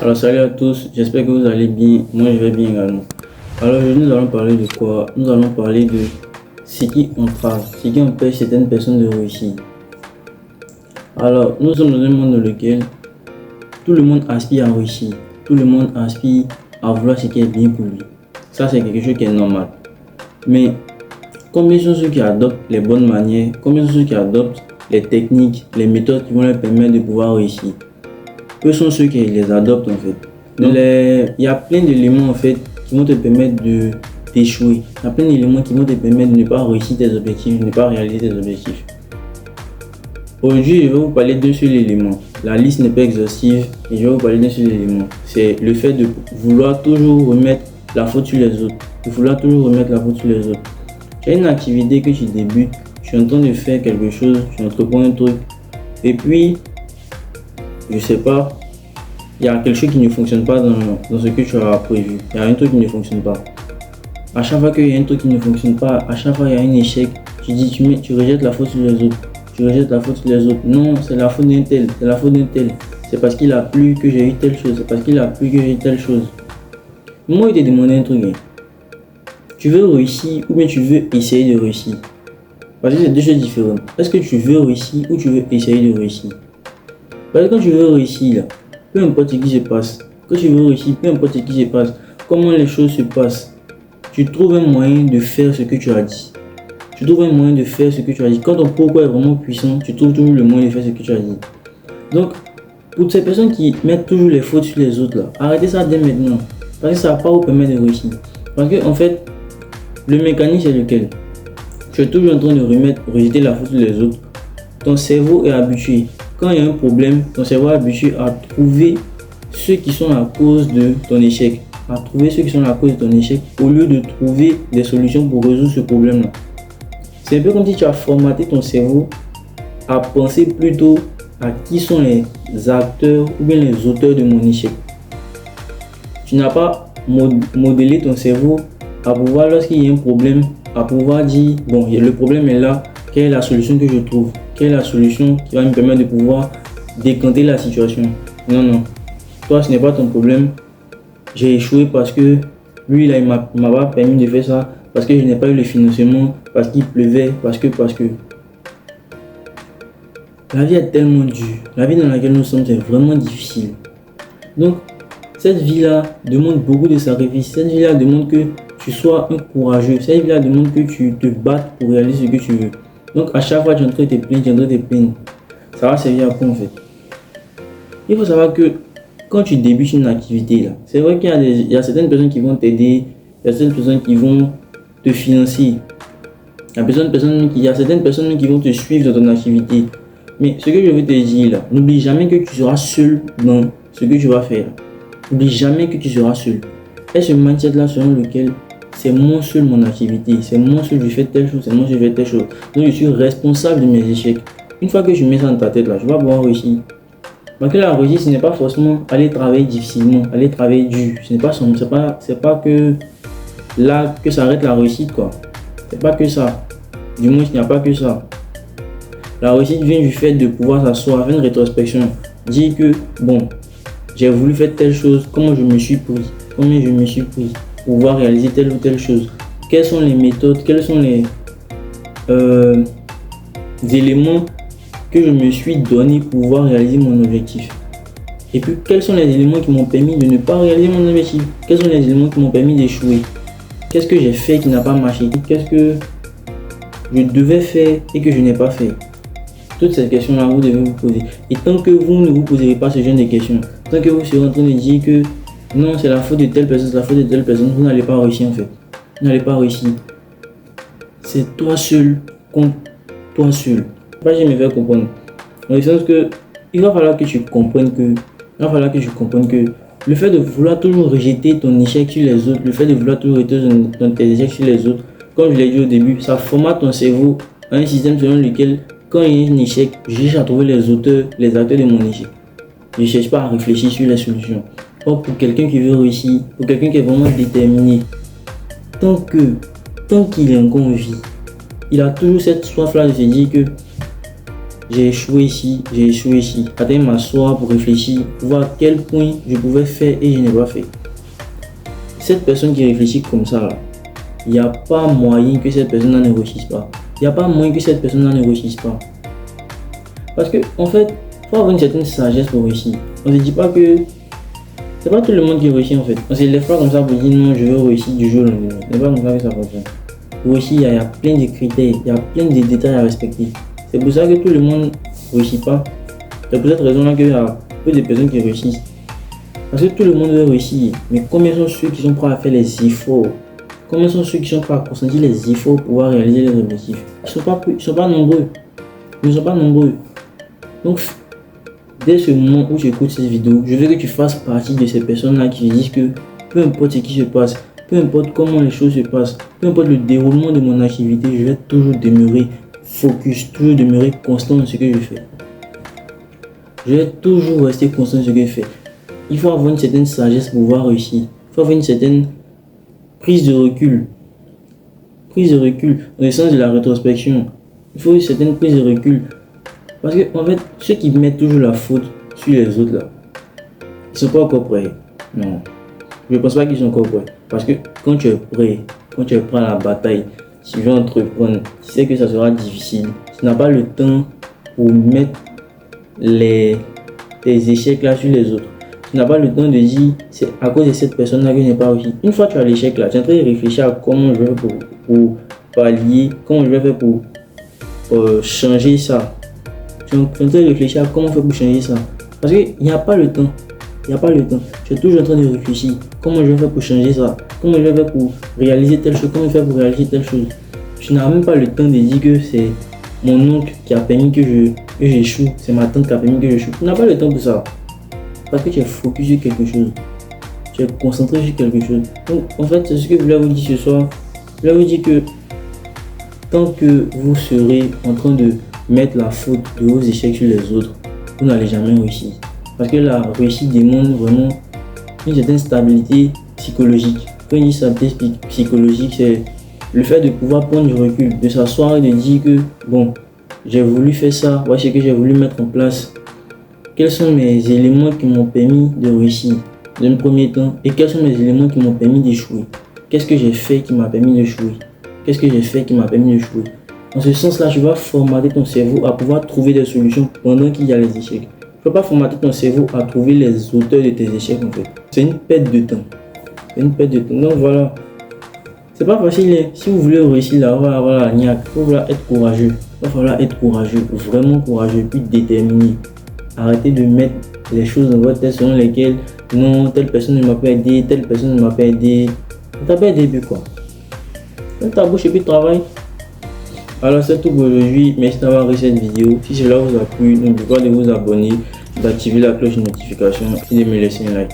Alors salut à tous, j'espère que vous allez bien, moi je vais bien également. Alors aujourd'hui nous allons parler de quoi? Nous allons parler de ce qui entrave, ce qui empêche certaines personnes de réussir. Alors nous sommes dans un monde dans lequel tout le monde aspire à réussir, tout le monde aspire à vouloir ce qui est bien pour lui. Ça c'est quelque chose qui est normal. Mais combien sont ceux qui adoptent les bonnes manières, combien sont ceux qui adoptent les techniques, les méthodes qui vont leur permettre de pouvoir réussir? Peu sont ceux qui les adoptent en fait. Il y a plein d'éléments en fait qui vont te permettre d'échouer. Il y a plein d'éléments qui vont te permettre de ne pas réussir tes objectifs, de ne pas réaliser tes objectifs. Aujourd'hui, je vais vous parler d'un seul élément. La liste n'est pas exhaustive et je vais vous parler d'un seul élément. C'est le fait de vouloir toujours remettre la faute sur les autres. De vouloir toujours remettre la faute sur les autres. Tu as une activité que tu débutes, tu es en train de faire quelque chose, tu entreprends un truc et puis je sais pas, il y a quelque chose qui ne fonctionne pas dans ce que tu as prévu. Il y a un truc qui ne fonctionne pas. À chaque fois qu'il y a un truc qui ne fonctionne pas, à chaque fois qu'il y a un échec, tu rejettes la faute sur les autres. Tu rejettes la faute sur les autres. Non, c'est la faute d'un tel, c'est la faute d'un tel. C'est parce qu'il a plu que j'ai eu telle chose, c'est parce qu'il a plu que j'ai eu telle chose. Moi, je t'ai demandé un truc. Tu veux réussir ou bien tu veux essayer de réussir? Parce que c'est deux choses différentes. Est-ce que tu veux réussir ou tu veux essayer de réussir? Parce que quand tu veux réussir, là, peu importe ce qui se passe, quand tu veux réussir, peu importe ce qui se passe, comment les choses se passent, tu trouves un moyen de faire ce que tu as dit. Tu trouves un moyen de faire ce que tu as dit. Quand ton pourquoi est vraiment puissant, tu trouves toujours le moyen de faire ce que tu as dit. Donc, pour ces personnes qui mettent toujours les fautes sur les autres, là, arrêtez ça dès maintenant. Parce que ça ne va pas vous permettre de réussir. Parce que, en fait, le mécanisme est lequel? Tu es toujours en train de rejeter la faute sur les autres. Ton cerveau est habitué. Quand il y a un problème, ton cerveau est habitué à trouver ceux qui sont la cause de ton échec. À trouver ceux qui sont la cause de ton échec au lieu de trouver des solutions pour résoudre ce problème-là. C'est un peu comme si tu as formaté ton cerveau à penser plutôt à qui sont les acteurs ou bien les auteurs de mon échec. Tu n'as pas modélé ton cerveau à pouvoir, lorsqu'il y a un problème, à pouvoir dire, bon, le problème est là, quelle est la solution que je trouve? Quelle est la solution qui va me permettre de pouvoir décanter la situation? Non, non. Toi, ce n'est pas ton problème. J'ai échoué parce que lui, là, il m'a pas permis de faire ça. Parce que je n'ai pas eu le financement. Parce qu'il pleuvait. Parce que. La vie est tellement dure. La vie dans laquelle nous sommes, c'est vraiment difficile. Donc, cette vie-là demande beaucoup de sacrifices. Cette vie-là demande que tu sois un courageux. Cette vie-là demande que tu te battes pour réaliser ce que tu veux. Donc à chaque fois tu es en train de te plaindre, ça va servir à quoi en fait? Il faut savoir que quand tu débutes une activité là, c'est vrai qu'il y a certaines personnes qui vont t'aider, il y a certaines personnes qui vont te financer, il y a certaines personnes qui vont te suivre dans ton activité. Mais ce que je veux te dire là, n'oublie jamais que tu seras seul dans ce que tu vas faire. N'oublie jamais que tu seras seul. Et ce mindset là selon lequel c'est moi seul mon activité, c'est moi seul je fais telle chose, c'est moi seul je fais telle chose. Donc je suis responsable de mes échecs. Une fois que je mets ça dans ta tête là, tu vas pouvoir réussir. Donc la réussite, ce n'est pas forcément aller travailler difficilement, aller travailler dur. C'est pas que là que s'arrête la réussite quoi. C'est pas que ça. Du moins, il n'y a pas que ça. La réussite vient du fait de pouvoir s'asseoir, faire une rétrospection, dire que bon, j'ai voulu faire telle chose, comment je me suis pris, combien je me suis pris pour pouvoir réaliser telle ou telle chose. Quelles sont les méthodes, quels sont les éléments que je me suis donné pour pouvoir réaliser mon objectif. Et puis, quels sont les éléments qui m'ont permis de ne pas réaliser mon objectif? Quels sont les éléments qui m'ont permis d'échouer? Qu'est-ce que j'ai fait qui n'a pas marché? Qu'est-ce que je devais faire et que je n'ai pas fait? Toutes ces questions-là, vous devez vous poser. Et tant que vous ne vous poserez pas ce genre de questions, tant que vous serez en train de dire que non, c'est la faute de telle personne, c'est la faute de telle personne, vous n'allez pas réussir en fait. Vous n'allez pas réussir. C'est toi seul contre toi seul. Pas je me faire comprendre. Dans le sens que il va falloir que tu comprennes que le fait de vouloir toujours rejeter ton échec sur les autres, le fait de vouloir toujours rejeter tes échecs sur les autres, comme je l'ai dit au début, ça formate ton cerveau à un système selon lequel quand il y a un échec, je cherche à trouver les auteurs, les acteurs de mon échec. Je ne cherche pas à réfléchir sur les solutions. Or, pour quelqu'un qui veut réussir, pour quelqu'un qui est vraiment déterminé, tant qu'il est encore en vie, il a toujours cette soif-là de se dire que j'ai échoué ici, j'ai échoué ici. Attends, m'asseoir pour réfléchir, pour voir à quel point je pouvais faire et je n'ai pas fait. Cette personne qui réfléchit comme ça, il n'y a pas moyen que cette personne ne réussisse pas. Il n'y a pas moyen que cette personne ne réussisse pas. Parce que, en fait, il faut avoir une certaine sagesse pour réussir. On ne se dit pas que c'est pas tout le monde qui réussit en fait. On se lève pas comme ça pour dire non, je veux réussir du jour au lendemain. C'est pas comme ça que ça fonctionne. Pour réussir, il y a plein de critères, il y a plein de détails à respecter. C'est pour ça que tout le monde ne réussit pas. C'est pour cette raison-là qu'il y a peu de personnes qui réussissent. Parce que tout le monde veut réussir. Mais combien sont ceux qui sont prêts à faire les efforts? Combien sont ceux qui sont prêts à consentir les efforts pour pouvoir réaliser les objectifs? Ils ne sont pas nombreux. Ils ne sont pas nombreux. Donc, dès ce moment où tu écoutes cette vidéo, je veux que tu fasses partie de ces personnes-là qui disent que peu importe ce qui se passe, peu importe comment les choses se passent, peu importe le déroulement de mon activité, je vais toujours demeurer focus, toujours demeurer constant dans ce que je fais. Je vais toujours rester constant dans ce que je fais. Il faut avoir une certaine sagesse pour pouvoir réussir. Il faut avoir une certaine prise de recul. Prise de recul dans le sens de la rétrospection. Il faut une certaine prise de recul. Parce que, en fait, ceux qui mettent toujours la faute sur les autres, là, ils ne sont pas encore prêts. Non. Je ne pense pas qu'ils sont encore prêts. Parce que quand tu es prêt, quand tu es prêt à la bataille, tu veux entreprendre, tu sais que ça sera difficile. Tu n'as pas le temps pour mettre tes échecs là sur les autres. Tu n'as pas le temps de dire c'est à cause de cette personne-là que je n'ai pas réussi. Une fois que tu as l'échec là, tu es en train de réfléchir à comment je vais faire pour pallier, comment je vais faire pour changer ça. Tu es en train de réfléchir à comment faire pour changer ça. Parce qu'il n'y a pas le temps. Il n'y a pas le temps. Tu es toujours en train de réfléchir. Comment je vais faire pour changer ça? Comment je vais faire pour réaliser telle chose? Comment je vais faire pour réaliser telle chose? Tu n'as même pas le temps de dire que c'est mon oncle qui a permis que j'échoue. C'est ma tante qui a permis que j'échoue. Tu n'as pas le temps pour ça. Parce que tu es focus sur quelque chose. Tu es concentré sur quelque chose. Donc, en fait, c'est ce que je voulais vous dire ce soir. Je voulais vous dire que tant que vous serez en train de mettre la faute de vos échecs sur les autres, vous n'allez jamais réussir. Parce que la réussite demande vraiment une certaine stabilité psychologique. Quand on dit stabilité psychologique, c'est le fait de pouvoir prendre du recul, de s'asseoir et de dire que bon, j'ai voulu faire ça, voici ce que j'ai voulu mettre en place. Quels sont mes éléments qui m'ont permis de réussir dans le premier temps et quels sont mes éléments qui m'ont permis d'échouer? Qu'est-ce que j'ai fait qui m'a permis d'échouer? Qu'est-ce que j'ai fait qui m'a permis d'échouer? Dans ce sens-là, tu vas formater ton cerveau à pouvoir trouver des solutions pendant qu'il y a les échecs. Tu ne peux pas formater ton cerveau à trouver les auteurs de tes échecs en fait. C'est une perte de temps. C'est une perte de temps. Donc voilà. C'est pas facile. Hein. Si vous voulez réussir là, voilà, il va falloir être courageux. Il va falloir être courageux, vraiment courageux, puis déterminé. Arrêtez de mettre les choses dans votre tête selon lesquelles non, telle personne ne m'a pas aidé, telle personne ne m'a pas aidé. Ne t'a pas aidé puis quoi? Ferme ta bouche et puis travaille. Alors c'est tout pour aujourd'hui. Merci d'avoir regardé cette vidéo. Si cela vous a plu, n'oubliez pas de vous abonner, d'activer la cloche de notification et de me laisser un like.